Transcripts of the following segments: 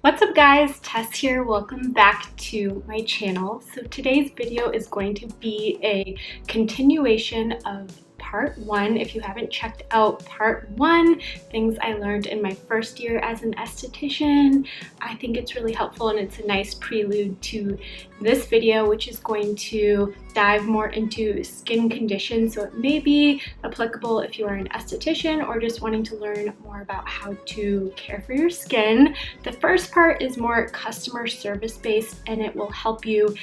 What's up guys, Tess here. Welcome back to my channel. So today's video is going to be a continuation of part 1. If you haven't checked out part 1, things I learned in my first year as an esthetician, I think it's really helpful and it's a nice prelude to this video, which is going to dive more into skin conditions. So it may be applicable if you are an esthetician or just wanting to learn more about how to care for your skin. The first part is more customer service based and it will help you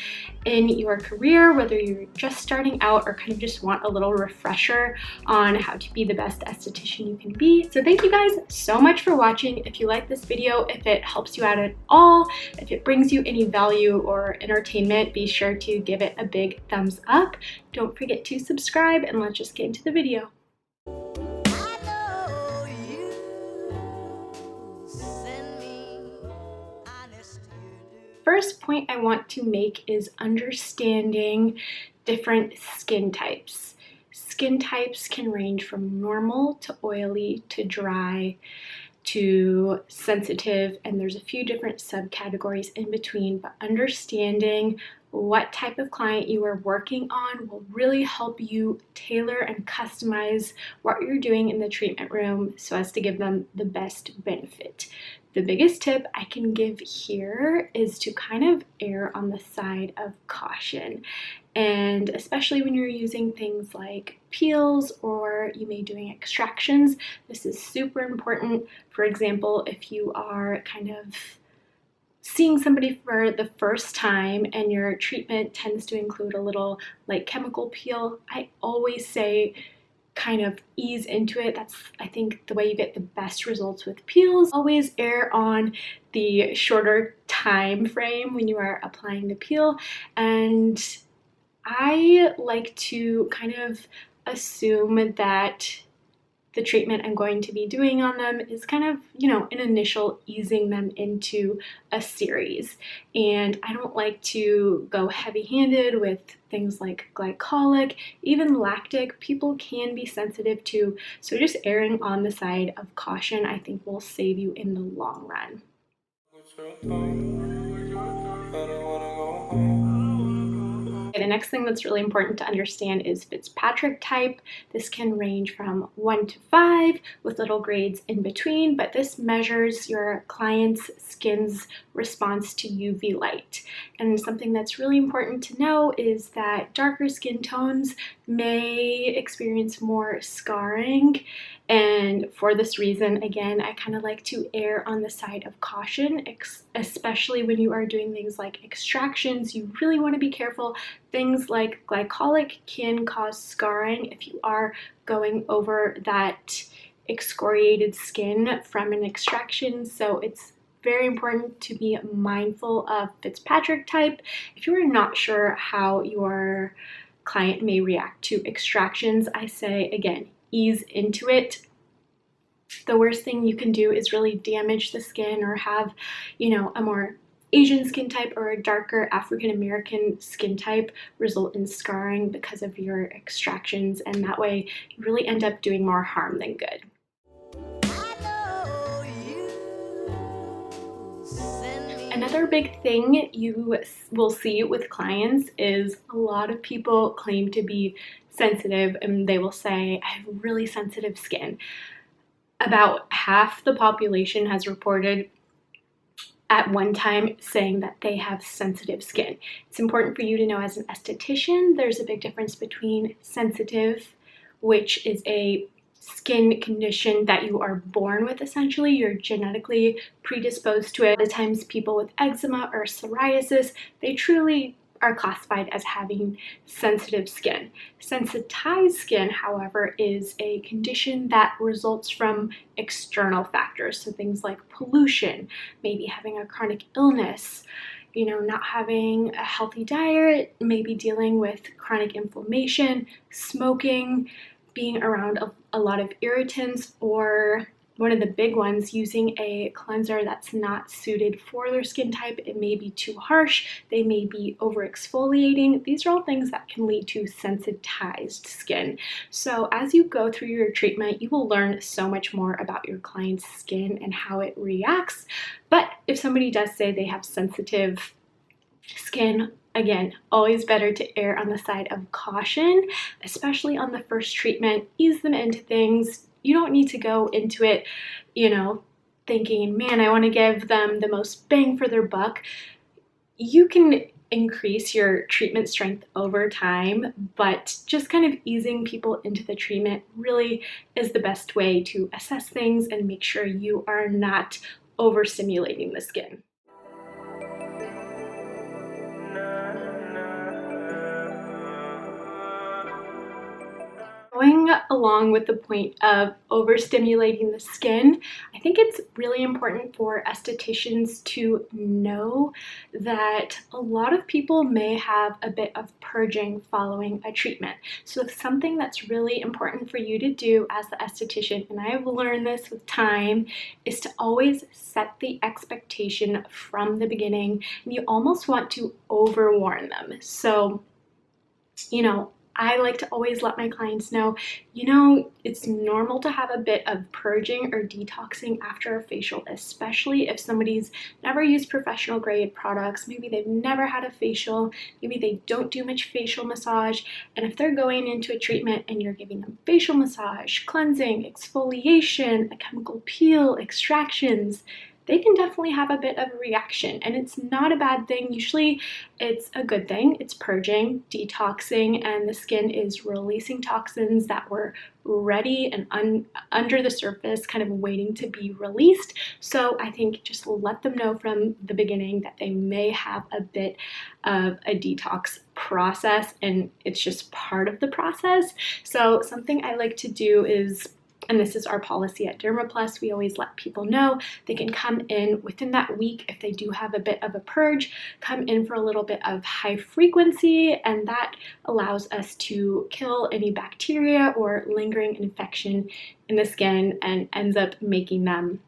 in your career, whether you're just starting out or kind of just want a little refresher on how to be the best esthetician you can be. So thank you guys so much for watching. If you like this video, if it helps you out at all, if it brings you any value or entertainment, be sure to give it a big thumbs up. Don't forget to subscribe and let's just get into the video. First point I want to make is understanding different skin types. Skin types can range from normal to oily to dry to sensitive, and there's a few different subcategories in between, but understanding what type of client you are working on will really help you tailor and customize what you're doing in the treatment room so as to give them the best benefit. The biggest tip I can give here is to kind of err on the side of caution. And especially when you're using things like peels or you may be doing extractions, this is super important. For example, if you are kind of seeing somebody for the first time and your treatment tends to include a little like chemical peel, I always say kind of ease into it. That's, I think, the way you get the best results with peels. Always err on the shorter time frame when you are applying the peel, and I like to kind of assume that the treatment I'm going to be doing on them is kind of, an initial easing them into a series. And I don't like to go heavy-handed with things like glycolic, even lactic, people can be sensitive to. So just erring on the side of caution, I think, will save you in the long run. The next thing that's really important to understand is Fitzpatrick type. This can range from 1 to 5 with little grades in between, but this measures your client's skin's response to UV light. And something that's really important to know is that darker skin tones may experience more scarring. And for this reason, again, I kind of like to err on the side of caution, especially when you are doing things like extractions. You really want to be careful. Things like glycolic can cause scarring if you are going over that excoriated skin from an extraction. So it's very important to be mindful of Fitzpatrick type. If you are not sure how your client may react to extractions, I say, again, ease into it. The worst thing you can do is really damage the skin or have, a more Asian skin type or a darker African American skin type result in scarring because of your extractions, and that way you really end up doing more harm than good. Another big thing you will see with clients is a lot of people claim to be sensitive and they will say, I have really sensitive skin. About half the population has reported at one time saying that they have sensitive skin. It's important for you to know as an esthetician, there's a big difference between sensitive, which is a skin condition that you are born with. Essentially, you're genetically predisposed to it. A lot of times people with eczema or psoriasis, they truly are classified as having sensitive skin. Sensitized skin, however, is a condition that results from external factors. So things like pollution, maybe having a chronic illness, not having a healthy diet, maybe dealing with chronic inflammation, smoking, being around a lot of irritants, or one of the big ones, using a cleanser that's not suited for their skin type. It may be too harsh, they may be over exfoliating. These are all things that can lead to sensitized skin. So as you go through your treatment, you will learn so much more about your client's skin and how it reacts. But if somebody does say they have sensitive skin, again, always better to err on the side of caution, especially on the first treatment. Ease them into things. You don't need to go into it, you know, thinking, man, I want to give them the most bang for their buck. You can increase your treatment strength over time, but just kind of easing people into the treatment really is the best way to assess things and make sure you are not overstimulating the skin. Going along with the point of overstimulating the skin, I think it's really important for estheticians to know that a lot of people may have a bit of purging following a treatment. So something that's really important for you to do as the esthetician, and I've learned this with time, is to always set the expectation from the beginning, and you almost want to overwarn them. So, you know, I like to always let my clients know, you know, it's normal to have a bit of purging or detoxing after a facial, especially if somebody's never used professional grade products. Maybe they've never had a facial, maybe they don't do much facial massage. And if they're going into a treatment and you're giving them facial massage, cleansing, exfoliation, a chemical peel, extractions, they can definitely have a bit of a reaction, and it's not a bad thing. Usually it's a good thing. It's purging, detoxing, and the skin is releasing toxins that were ready and under the surface, kind of waiting to be released. So I think just let them know from the beginning that they may have a bit of a detox process, and it's just part of the process. So something I like to do is, and this is our policy at DermaPlus, we always let people know they can come in within that week if they do have a bit of a purge, come in for a little bit of high frequency, and that allows us to kill any bacteria or lingering infection in the skin and ends up making them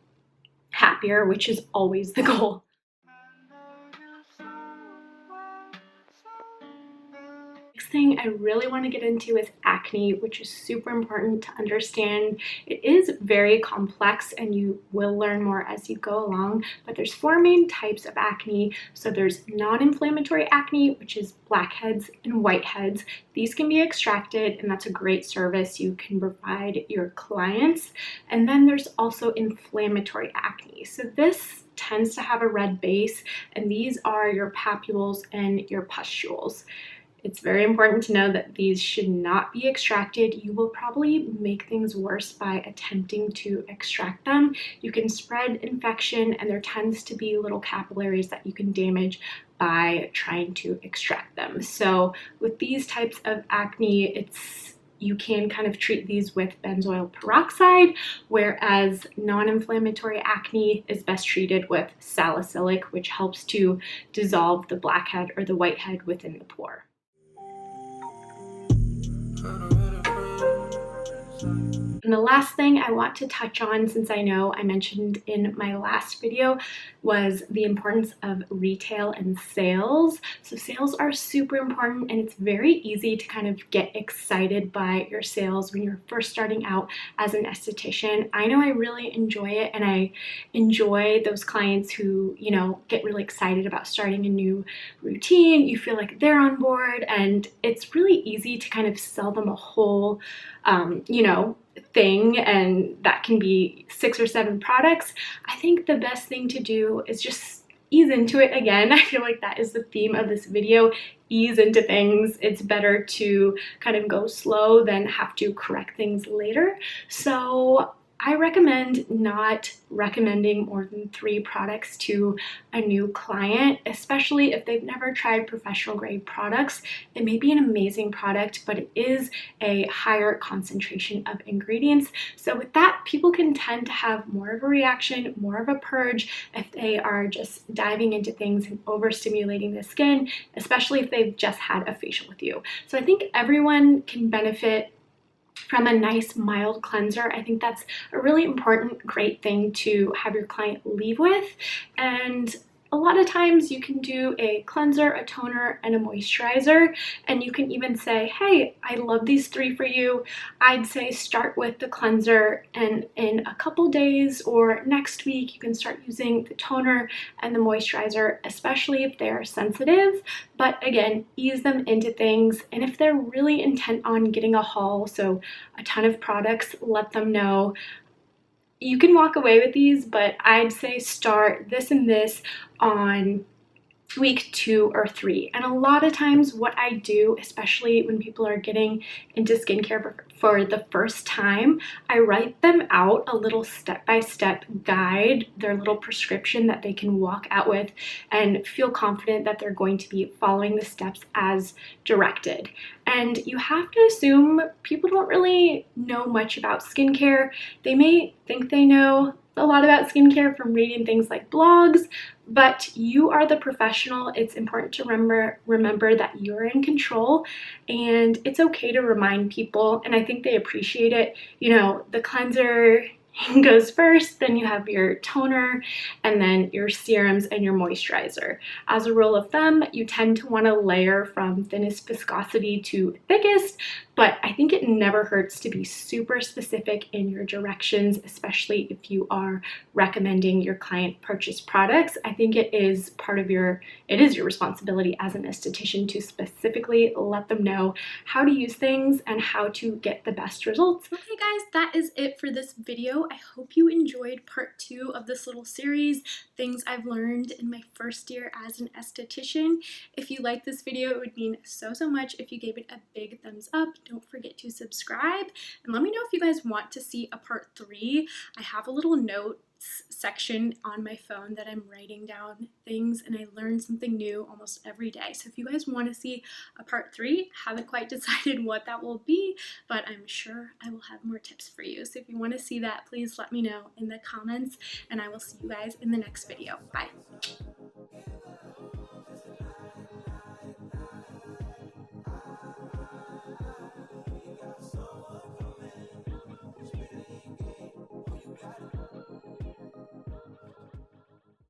happier, which is always the goal. Next thing I really want to get into is acne, which is super important to understand. It is very complex and you will learn more as you go along, but there's 4 main types of acne. So there's non-inflammatory acne, which is blackheads and whiteheads. These can be extracted, and that's a great service you can provide your clients. And then there's also inflammatory acne. So this tends to have a red base, and these are your papules and your pustules. It's very important to know that these should not be extracted. You will probably make things worse by attempting to extract them. You can spread infection, and there tends to be little capillaries that you can damage by trying to extract them. So with these types of acne, you can kind of treat these with benzoyl peroxide, whereas non-inflammatory acne is best treated with salicylic, which helps to dissolve the blackhead or the whitehead within the pore. And the last thing I want to touch on, since I know I mentioned in my last video, was the importance of retail and sales. So sales are super important, and it's very easy to kind of get excited by your sales when you're first starting out as an esthetician. I know I really enjoy it, and I enjoy those clients who, you know, get really excited about starting a new routine. You feel like they're on board, and it's really easy to kind of sell them a whole, you know, thing, and that can be 6 or 7 products. I think the best thing to do is just ease into it. Again, I feel like that is the theme of this video. Ease into things. It's better to kind of go slow than have to correct things later. So I recommend not recommending more than 3 products to a new client, especially if they've never tried professional grade products. It may be an amazing product, but it is a higher concentration of ingredients. So with that, people can tend to have more of a reaction, more of a purge if they are just diving into things and overstimulating the skin, especially if they've just had a facial with you. So I think everyone can benefit from a nice mild cleanser. I think that's a really important, great thing to have your client leave with. And a lot of times you can do a cleanser, a toner, and a moisturizer, and you can even say, hey, I love these 3 for you. I'd say start with the cleanser, and in a couple days or next week you can start using the toner and the moisturizer, especially if they're sensitive. But again, ease them into things, and if they're really intent on getting a haul, so a ton of products, let them know. You can walk away with these, but I'd say start this and this on week 2 or 3. And a lot of times what I do, especially when people are getting into skincare for the first time, I write them out a little step-by-step guide, their little prescription that they can walk out with and feel confident that they're going to be following the steps as directed. And you have to assume people don't really know much about skincare. They may think they know a lot about skincare from reading things like blogs, but you are the professional. It's important to remember that you're in control, and it's okay to remind people, and I think they appreciate it. You know, the cleanser goes first, then you have your toner, and then your serums and your moisturizer. As a rule of thumb, you tend to want to layer from thinnest viscosity to thickest, but I think it never hurts to be super specific in your directions, especially if you are recommending your client purchase products. I think it is your responsibility as an esthetician to specifically let them know how to use things and how to get the best results. Okay guys, that is it for this video. I hope you enjoyed part 2 of this little series, things I've learned in my first year as an esthetician. If you like this video, it would mean so much if you gave it a big thumbs up. Don't forget to subscribe, and let me know if you guys want to see a part 3. I have a little notes section on my phone that I'm writing down things, and I learn something new almost every day. So if you guys want to see a part 3, haven't quite decided what that will be, but I'm sure I will have more tips for you. So if you want to see that, please let me know in the comments, and I will see you guys in the next video. Bye.